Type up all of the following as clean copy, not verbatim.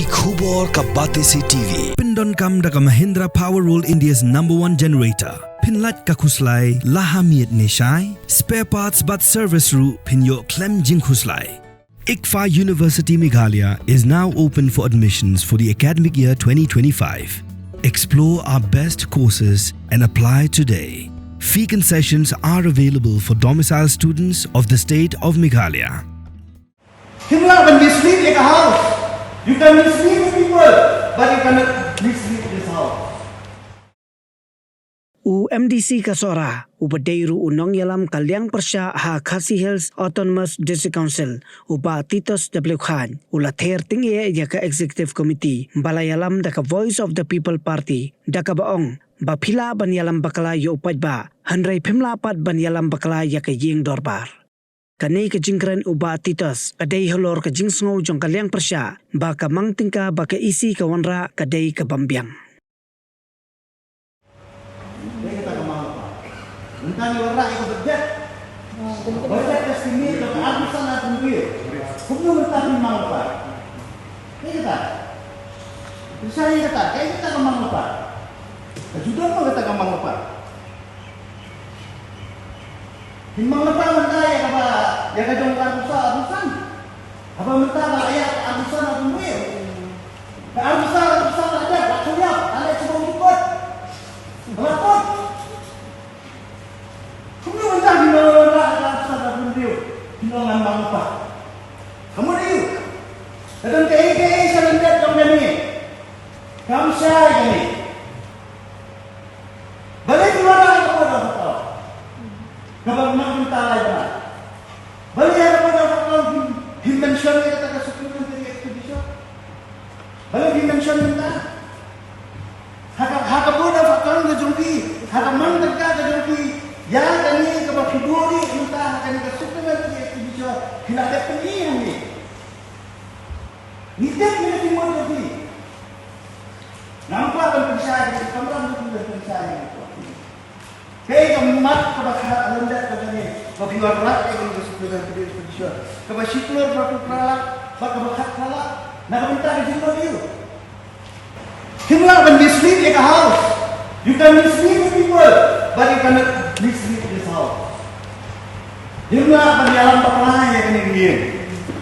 Ki khubor ka bate se TV. Pindon kam da ka Mahindra Power Roll India's #1 generator. Pinlat ka khuslai lahamiet neshai. Spare parts but service ru pinyo klem jing khuslai. ICFA University Meghalaya is now open for admissions for the academic year 2025. Explore our best courses and apply today. Fee concessions are available for domicile students of the state of Meghalaya. Hynrei, when we sleep in a house, you can mislead people, but you cannot mislead this house. MDC Kasora, Ubadeiru Unong Ïalam Kalyang Persya Ha Khasi Hills Autonomous District Council, Uba Titos W. Khan, Ulather Tingye Yaka Executive Committee, Balayalam Daka Voice of the People Party, Daka Baong, Bapila Ban Ïalam Bakla Yo Paidbah, Hynrei Phimlapat Ban Ïalam Bakla Yaka Ïing Dorbar. Kanay ka jingkran uba titos, kaday halor ka jingsngo jong kalyang persya, baka mangtingka baka isi kawanra kaday kabambyang. Kita kemana? Mentang warna itu berjet. Berjet ke sini ke abisan atau dia. Kumno mentang memang apa? Kita. Bisa kita. Kita kemana apa? Sudah mau kita kemana apa? Himang lepas mentah ya apa? Ya kajong abusan. Apa mentah ayat abusan atau dia? Abusan ada. Waktunya ada cuma ikut. Lapor. Kamu mentah di mana abusan atau dia? Hinongan mangpa. Kamu dia. Kadang kei selendet dong ni. Kamu saya ni. Balik keluar aku dah tahu. Kapag magpunta na, balihan mo na ako himensyon nila taga sa kulong ng expedition. Balihan himensyon nila. Haka po na fakang na jungki, haka mang nagka na jungki, yan kani kapag hiduri, nita haka nila sa kulong ng expedition, hinatap ng iyong ni. Nitip nila timon jungki. Nampak ang pagsahin, kamram nito ang pagsahin ito. Kaya mat kapag alandat ka ganyan, mag-iwag rat ay kung gusto ko ng expedition. Kapag siklor, pagkukralak, pagkabakat kralak, nakapunta ka siklor iyo. Hynrei, when we sleep in a house, you can mislead people, but you cannot mislead this house. Hynrei, when Ïalam Bakla ya kani Ïing.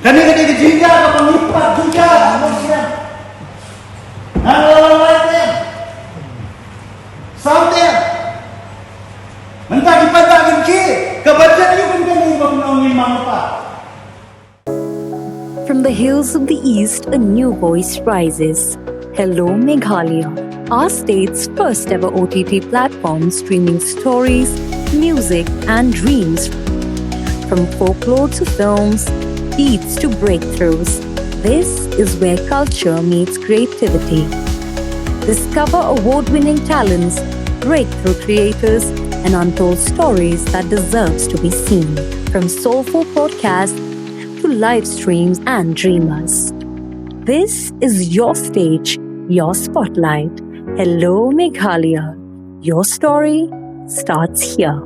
Kani kejingga kapag lipat juga, ano siya? Nalalalay them. Sound them. Mentah dipandangin ke, kebajikan you pun kena mengenai mangpa. From the hills of the east, a new voice rises. Hello Meghalaya, our state's first ever OTT platform streaming stories, music and dreams. From folklore to films, beats to breakthroughs, this is where culture meets creativity. Discover award-winning talents, breakthrough creators, and untold stories that deserves to be seen. From soulful podcasts to live streams and dreamers. This is your stage, your spotlight. Hello Meghalaya. Your story starts here.